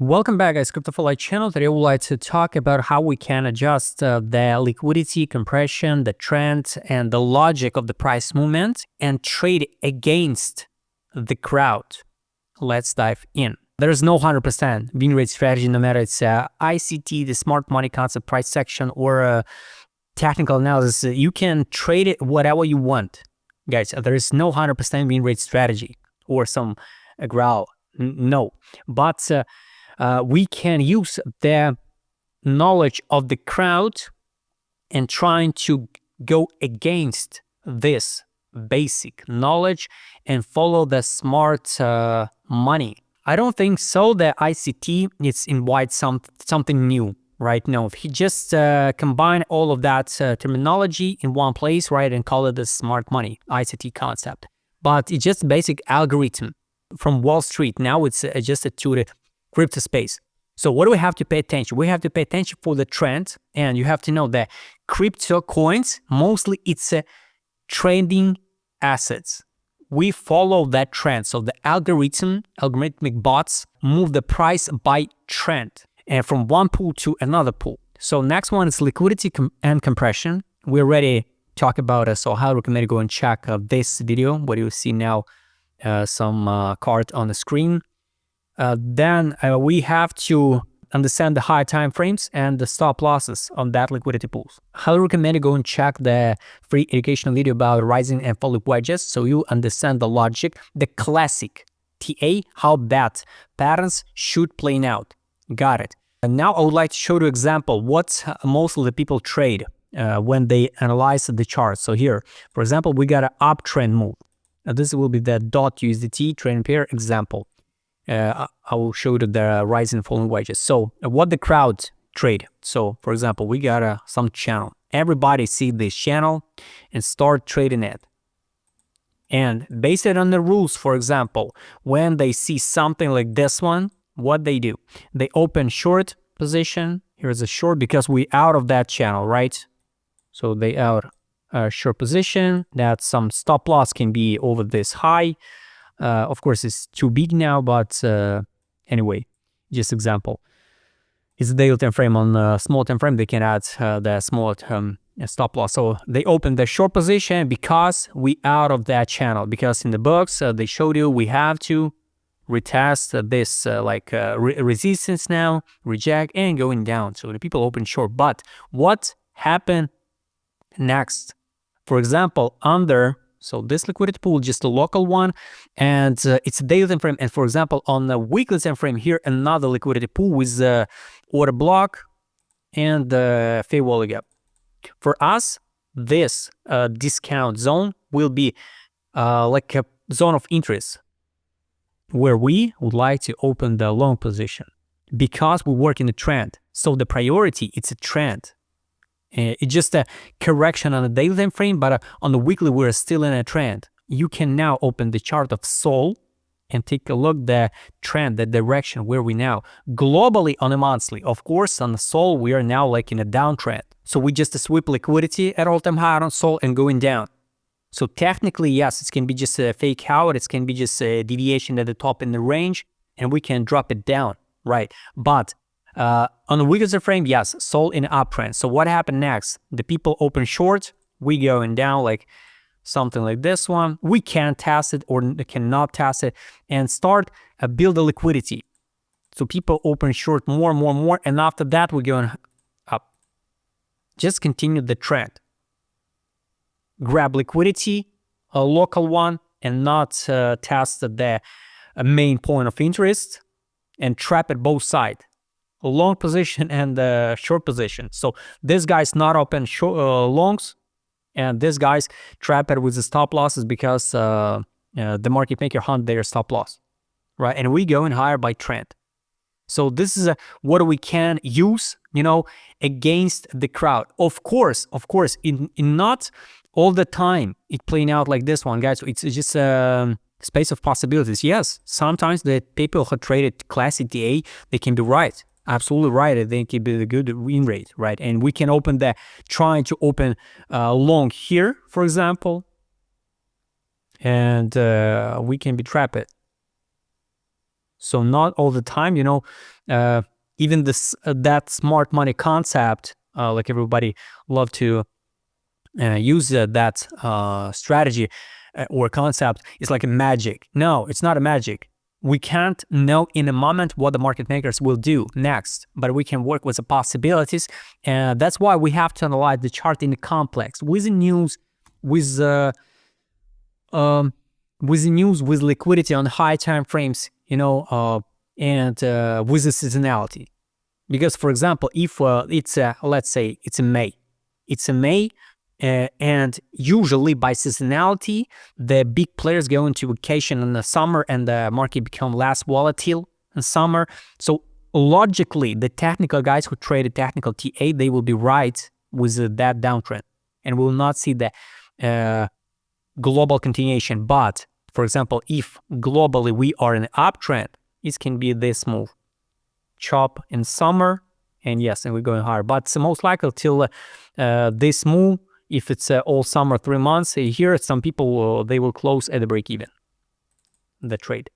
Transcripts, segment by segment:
Welcome back, guys. Crypto for Life channel. Today, I would like to talk about how we can adjust the liquidity, compression, the trend, and the logic of the price movement and trade against the crowd. Let's dive in. There is no 100% win rate strategy, no matter it's ICT, the smart money concept price section, or technical analysis. You can trade it whatever you want, guys. There is no 100% win rate strategy or some growl. No, but we can use the knowledge of the crowd and trying to go against this basic knowledge and follow the smart money. I don't think so that ICT is invite something new, right? No, if he just combine all of that terminology in one place, right, and call it the smart money, ICT concept. But it's just basic algorithm from Wall Street. Now it's adjusted to the crypto space. So what do we have to pay attention? We have to pay attention for the trend, and you have to know that crypto coins, mostly it's trading assets. We follow that trend. So the algorithmic bots move the price by trend and from one pool to another pool. So next one is liquidity and compression. We already talked about it. So I highly recommend you go and check this video, what you see now, some card on the screen. Then we have to understand the high time frames and the stop losses on that liquidity pools. I highly recommend you go and check the free educational video about rising and falling wedges, so you understand the logic, the classic TA, how that patterns should play out. Got it. And now I would like to show you an example what most of the people trade when they analyze the chart. So here, for example, we got an uptrend move. This will be the .USDT trend pair example. I will show you the rise and falling wedges. So what the crowd trade. So for example, we got some channel. Everybody see this channel and start trading it. And based on the rules, for example, when they see something like this one, what they do? They open short position. Here's a short because we out of that channel, right? So they out short position. That some stop loss can be over this high. Of course, it's too big now, but anyway, just example. It's a daily time frame. On small time frame, they can add the small stop loss. So they open the short position because we out of that channel. Because in the books, they showed you we have to retest this resistance now, reject, and going down. So the people open short. But what happened next? For example, so this liquidity pool, just a local one, and it's a daily time frame. And for example, on the weekly time frame, here another liquidity pool with order block and the fair value gap. For us, this discount zone will be like a zone of interest where we would like to open the long position because we work in a trend. So the priority, it's a trend. It's just a correction on the daily time frame, but on the weekly, we're still in a trend. You can now open the chart of SOL and take a look the trend, the direction where we now. Globally on a monthly, of course, on the SOL, we are now like in a downtrend. So we just sweep liquidity at all-time high on SOL and going down. So technically, yes, it can be just a fake out. It can be just a deviation at the top in the range, and we can drop it down, right? But on the weekly frame, yes, SOL in uptrend. So what happened next? The people open short, we going down like something like this one. We can test it or cannot test it and start build the liquidity. So people open short more, and after that we're going up. Just continue the trend. Grab liquidity, a local one, and not test the main point of interest and trap it both sides. A long position and a short position. So this guy's not open longs, and this guy's trap it with the stop losses because the market maker hunt their stop loss, right? And we going higher by trend. So this is what we can use, against the crowd. Of course, in not all the time it playing out like this one, guys. So it's just space of possibilities. Yes, sometimes the people who traded classic DA, they can be right. Absolutely right. I think it be a good win rate, right? And we can open trying to open long here, for example, and we can be trapped. So not all the time, even this that smart money concept, like everybody love to use that strategy or concept, is like a magic. No, it's not a magic. We can't know in a moment what the market makers will do next, but we can work with the possibilities, and that's why we have to analyze the chart in the complex with the news, with um, with liquidity on high time frames, and with the seasonality. Because, for example, if it's let's say it's a May, and usually by seasonality, the big players go into vacation in the summer, and the market become less volatile in summer. So logically, the technical guys who trade a technical TA, they will be right with that downtrend, and we will not see the global continuation. But for example, if globally we are in an uptrend, it can be this move, chop in summer, and yes, and we're going higher. But most likely till this move, if it's all summer 3 months, here some people they will close at the break even, the trade.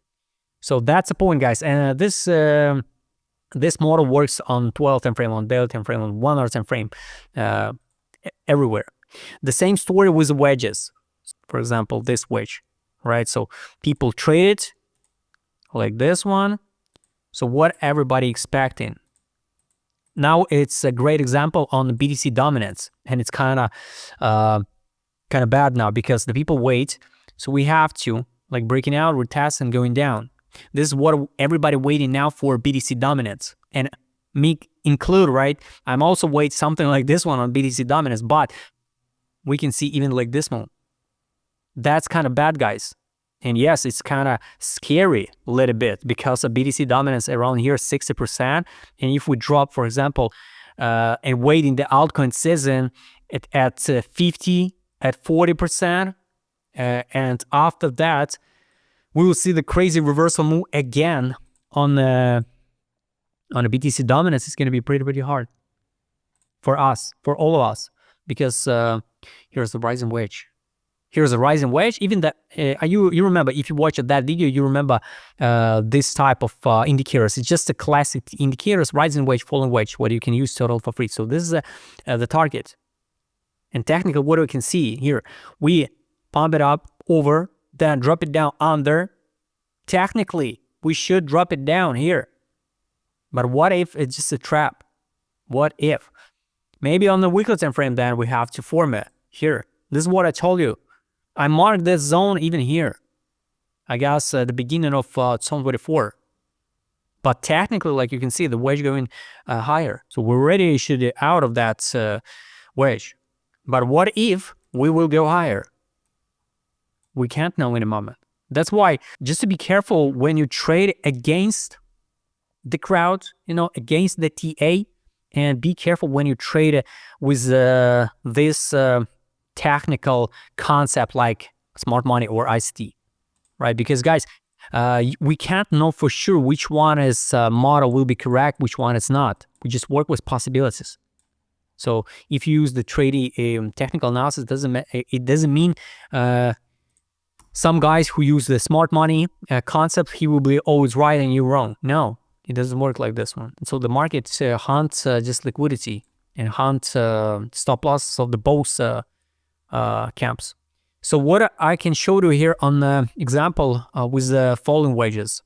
So that's the point, guys. And this model works on 12 time frame, on daily time frame, on 1 hour time frame, everywhere. The same story with the wedges. For example, this wedge, right? So people trade it like this one. So what everybody expecting? Now it's a great example on the BTC dominance, and it's kind of bad now because the people wait. So we have to like breaking out, retest, and going down. This is what everybody waiting now for, BTC dominance, and me include, right? I'm also wait something like this one on BTC dominance, but we can see even like this one. That's kind of bad, guys. And yes, it's kind of scary a little bit because of BTC dominance around here 60%. And if we drop, for example, and wait in the altcoin season at 50, at 40%, and after that, we will see the crazy reversal move again on the BTC dominance. It's going to be pretty hard for us, for all of us, because here's the rising wedge. Here's a rising wedge. Even that, you remember, if you watched that video, you remember this type of indicators. It's just a classic indicators, rising wedge, falling wedge, what you can use total for free. So this is the target. And technically, what we can see here, we pump it up over, then drop it down under. Technically, we should drop it down here. But what if it's just a trap? What if? Maybe on the weekly time frame, then we have to form it here. This is what I told you. I marked this zone even here, I guess the beginning of zone 24. But technically, like you can see, the wedge going higher. So we're already issued out of that wedge. But what if we will go higher? We can't know in a moment. That's why just to be careful when you trade against the crowd, against the TA, and be careful when you trade with this technical concept like smart money or ICT, right? Because guys, we can't know for sure which one is model will be correct, which one is not. We just work with possibilities. So if you use the trading technical analysis, it doesn't mean some guys who use the smart money concept, he will be always right and you wrong. No, it doesn't work like this one. So the market hunts just liquidity and hunt stop losses of the both camps. So what I can show you here on the example with the falling wedges.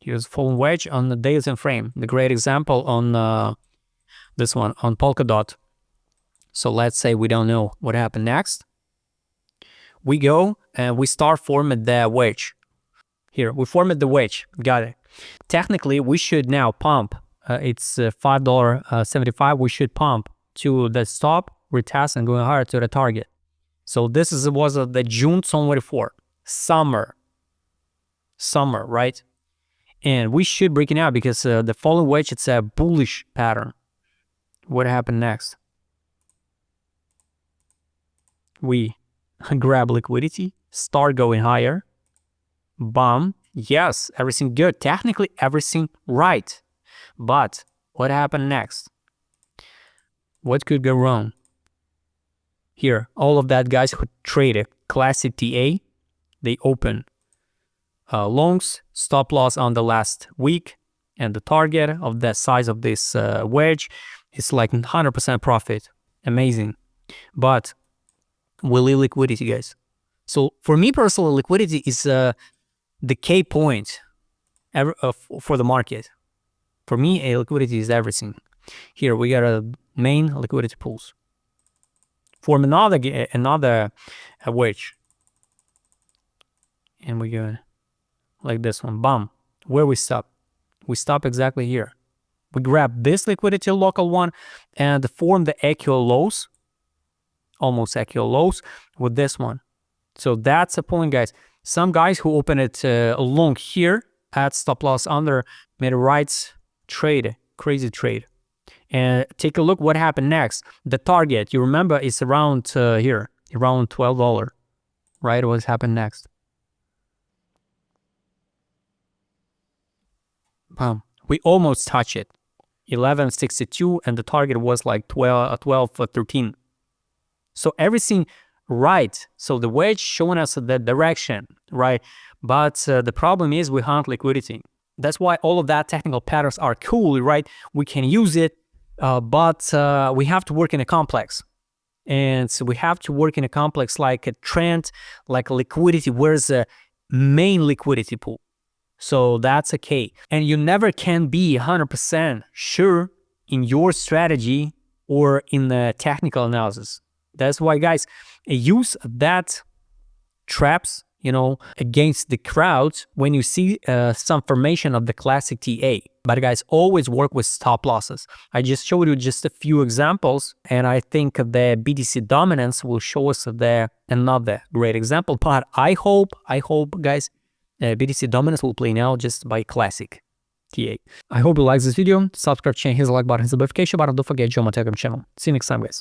Here's falling wedge on the daily time frame. The great example on this one on Polkadot. So let's say we don't know what happened next. We go and we start forming the wedge. Here we formed the wedge. Got it. Technically, we should now pump. It's $5.75. We should pump to the stop, retest, and going higher to the target. So this was the June 24, summer, right? And we should break it out because the falling wedge, it's a bullish pattern. What happened next? We grab liquidity, start going higher, bam. Yes, everything good. Technically, everything right. But what happened next? What could go wrong? Here, all of that guys who traded classic TA, they open longs, stop loss on the last week, and the target of the size of this wedge is like 100% profit. Amazing. But we need liquidity, guys. So for me personally, liquidity is the key point for the market. For me, liquidity is everything. Here we got a main liquidity pools. Form another wedge, and we go like this one. Bam. Where we stop? We stop exactly here. We grab this liquidity local one and form the equal lows, almost equal lows with this one. So that's the point, guys. Some guys who open it long here at stop loss under made a right trade, crazy trade. And take a look what happened next. The target, you remember, is around here, around $12, right? What happened next? Bam. We almost touch it. 11.62, and the target was like 12.13. So everything right. So the wedge showing us the direction, right? But the problem is we hunt liquidity. That's why all of that technical patterns are cool, right? We can use it, but we have to work in a complex. And so we have to work in a complex like a trend, like a liquidity, where's the main liquidity pool. So that's okay. And you never can be 100% sure in your strategy or in the technical analysis. That's why, guys, use that traps, against the crowds when you see some formation of the classic TA. But guys, always work with stop losses. I just showed you just a few examples, and I think the BTC dominance will show us another great example. But I hope, guys, BTC dominance will play now just by classic TA. I hope you like this video. Subscribe, channel, hit the like button, hit the notification button. Don't forget to join my Telegram channel. See you next time, guys.